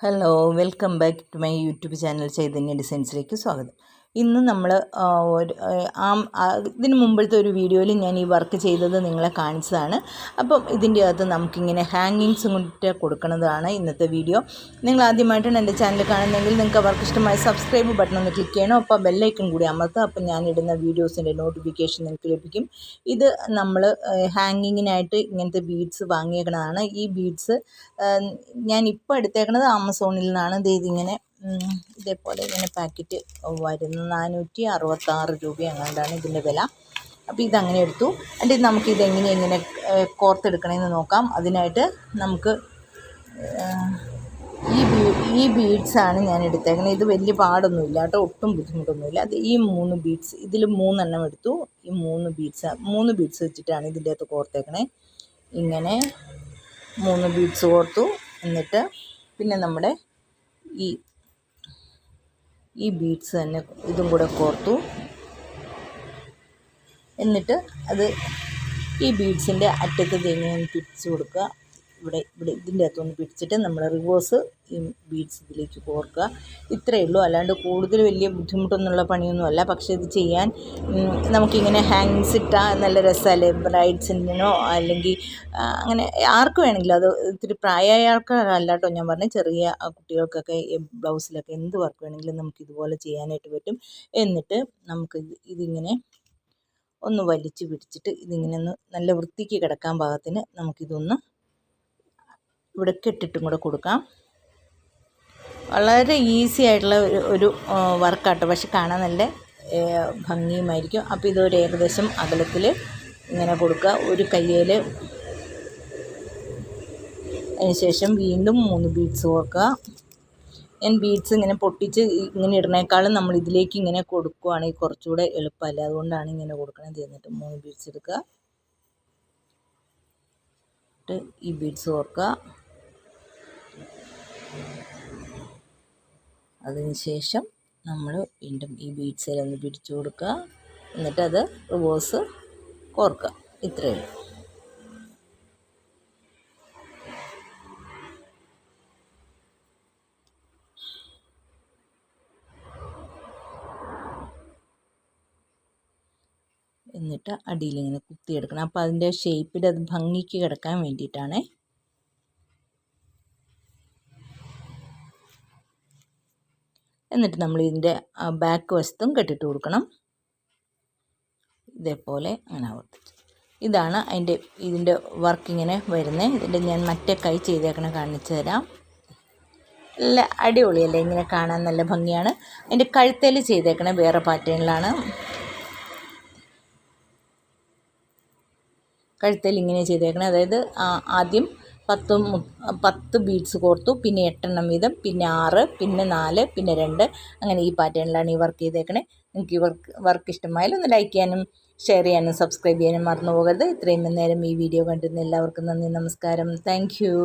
Hello, welcome back to my YouTube channel Chaitanya ഡിസൈൻസിലേക്ക് സ്വാഗതം. ഇന്ന് നമ്മൾ ഇതിന് മുമ്പത്തെ ഒരു വീഡിയോയിൽ ഞാൻ ഈ വർക്ക് ചെയ്തത് നിങ്ങളെ കാണിച്ചതാണ്. അപ്പം ഇതിൻ്റെ അകത്ത് നമുക്കിങ്ങനെ ഹാങ്ങിങ്സും കൊണ്ട് കൊടുക്കുന്നതാണ് ഇന്നത്തെ വീഡിയോ. നിങ്ങൾ ആദ്യമായിട്ടാണ് എൻ്റെ ചാനൽ കാണുന്നതെങ്കിൽ നിങ്ങൾക്ക് വർക്ക് ഇഷ്ടമായി സബ്സ്ക്രൈബ് ബട്ടൺ ഒന്ന് ക്ലിക്ക് ചെയ്യണം. അപ്പോൾ ബെല്ലൈക്കൺ കൂടി അമർത്തുക. അപ്പം ഞാനിടുന്ന വീഡിയോസിൻ്റെ നോട്ടിഫിക്കേഷൻ നിങ്ങൾക്ക് ലഭിക്കും. ഇത് നമ്മൾ ഹാങ്ങിങ്ങിനായിട്ട് ഇങ്ങനത്തെ ബീഡ്സ് വാങ്ങിയേക്കുന്നതാണ്. ഈ ബീഡ്സ് ഞാൻ ഇപ്പോൾ എടുത്തേക്കുന്നത് ആമസോണിൽ നിന്നാണ്. ഇതിങ്ങനെ ഇതേപോലെ ഇങ്ങനെ പാക്കറ്റ് വരുന്നത് 466 രൂപ എങ്ങാണ്ടാണ് ഇതിൻ്റെ വില. അപ്പോൾ ഇതങ്ങനെ എടുത്തു. എന്നിട്ട് നമുക്കിതെങ്ങനെ കോർത്തെടുക്കണമെന്ന് നോക്കാം. അതിനായിട്ട് നമുക്ക് ഈ ബീഡ്സാണ് ഞാൻ എടുത്തേക്കുന്നത്. ഇത് വലിയ പാടൊന്നുമില്ല കേട്ടോ, ഒട്ടും ബുദ്ധിമുട്ടൊന്നുമില്ല. അത് ഈ 3 ബീഡ്സ്, ഇതിൽ 3 എണ്ണം എടുത്തു. ഈ 3 ബീഡ്സ് വെച്ചിട്ടാണ് ഇതിൻ്റെ അകത്ത് കോർത്തേക്കണേ. ഇങ്ങനെ 3 ബീഡ്സ് കോർത്തു. എന്നിട്ട് പിന്നെ നമ്മുടെ ഈ ബീഡ്സ് തന്നെ ഇതും കൂടെ കോർത്തു. എന്നിട്ട് അത് ഈ ബീഡ്സിൻ്റെ അറ്റത്ത് ഇങ്ങനെ പിടിച്ച് കൊടുക്കുക. ഇവിടെ ഇതിൻ്റെ അകത്തൊന്ന് പിടിച്ചിട്ട് നമ്മൾ റിവേഴ്സ് ഈ ബീഡ്സ് ഇതിലേക്ക് കോർക്കുക. ഇത്രയേ ഉള്ളൂ. അല്ലാണ്ട് കൂടുതൽ വലിയ ബുദ്ധിമുട്ടൊന്നുള്ള പണിയൊന്നുമല്ല. പക്ഷേ ഇത് ചെയ്യാൻ നമുക്കിങ്ങനെ ഹാങ്സ് ഇട്ടാൽ നല്ല രസമല്ലേ, ബ്രൈഡ്സിനോ അല്ലെങ്കിൽ അങ്ങനെ ആർക്ക് വേണമെങ്കിലും. അത് ഇത്തിരി പ്രായമായ ആൾക്കാരല്ല കേട്ടോ ഞാൻ പറഞ്ഞത്, ചെറിയ കുട്ടികൾക്കൊക്കെ ബ്ലൗസിലൊക്കെ എന്ത് വർക്ക് വേണമെങ്കിലും നമുക്കിതുപോലെ ചെയ്യാനായിട്ട് പറ്റും. എന്നിട്ട് നമുക്ക് ഇതിങ്ങനെ ഒന്ന് വലിച്ച് പിടിച്ചിട്ട് ഇതിങ്ങനെ ഒന്ന് നല്ല വൃത്തിക്ക് കിടക്കാൻ പാകത്തിന് നമുക്കിതൊന്ന് ഇവിടെ കെട്ടിട്ടും കൂടെ കൊടുക്കാം. വളരെ ഈസി ആയിട്ടുള്ള ഒരു വർക്കാട്ടോ, പക്ഷെ കാണാൻ നല്ല ഭംഗിയുമായിരിക്കും. അപ്പോൾ ഇതൊരു ഏകദേശം അകലത്തിൽ ഇങ്ങനെ കൊടുക്കുക. ഒരു കയ്യിൽ അതിനുശേഷം വീണ്ടും 3 ബീഡ്സ് കോർക്കുക. ഞാൻ ബീഡ്സ് ഇങ്ങനെ പൊട്ടിച്ച് ഇങ്ങനെ ഇടുന്നേക്കാളും നമ്മൾ ഇതിലേക്ക് ഇങ്ങനെ കൊടുക്കുകയാണെങ്കിൽ കുറച്ചുകൂടെ എളുപ്പമല്ല, അതുകൊണ്ടാണ് ഇങ്ങനെ കൊടുക്കണത്. എന്നിട്ട് 3 ബീഡ്സ് എടുക്കുക. ഈ ബീഡ്സ് കോർക്കുക. അതിനുശേഷം നമ്മൾ വീണ്ടും ഈ ബീഡ്സിലൊന്ന് പിടിച്ചു കൊടുക്കുക. എന്നിട്ടത് റിവേഴ്സ് കോർക്കുക. ഇത്രയേ ഉള്ളൂ. എന്നിട്ട് അടിയിലിങ്ങനെ കുത്തിയെടുക്കണം. അപ്പോൾ അതിൻ്റെ ഷേപ്പിൽ അത് ഭംഗിക്ക് കിടക്കാൻ വേണ്ടിയിട്ടാണ്. എന്നിട്ട് നമ്മൾ ഇതിൻ്റെ ബാക്ക് വശത്തും കെട്ടിട്ട് കൊടുക്കണം. ഇതേപോലെ അങ്ങനെ ആവർത്തിച്ച്. ഇതാണ് ഇതിൻ്റെ വർക്ക് ഇങ്ങനെ വരുന്നത്. ഇതിൻ്റെ ഞാൻ മറ്റേ കൈ ചെയ്തേക്കണ കാണിച്ചു തരാം. നല്ല അടിപൊളിയല്ലേ, ഇങ്ങനെ കാണാൻ നല്ല ഭംഗിയാണ്. അതിൻ്റെ കഴുത്തേൽ ചെയ്തേക്കണ വേറെ പാറ്റേണിലാണ്. കഴുത്തേൽ ഇങ്ങനെ ചെയ്തേക്കണേ. അതായത് ആദ്യം 10 ബീഡ്സ് കോർത്തു, പിന്നെ 8 എണ്ണം വീതം, പിന്നെ 6, പിന്നെ 4, പിന്നെ 2, അങ്ങനെ ഈ പാറ്റേണിലാണ് ഈ വർക്ക് ചെയ്തേക്കണേ. നിങ്ങൾക്ക് ഈ വർക്ക് ഇഷ്ടമായാലും ഒന്ന് ലൈക്ക് ചെയ്യാനും ഷെയർ ചെയ്യാനും സബ്സ്ക്രൈബ് ചെയ്യാനും മറന്നു പോകരുത്. ഇത്രയും നേരം ഈ വീഡിയോ കണ്ടിരുന്ന എല്ലാവർക്കും നന്ദി, നമസ്കാരം, താങ്ക് യു.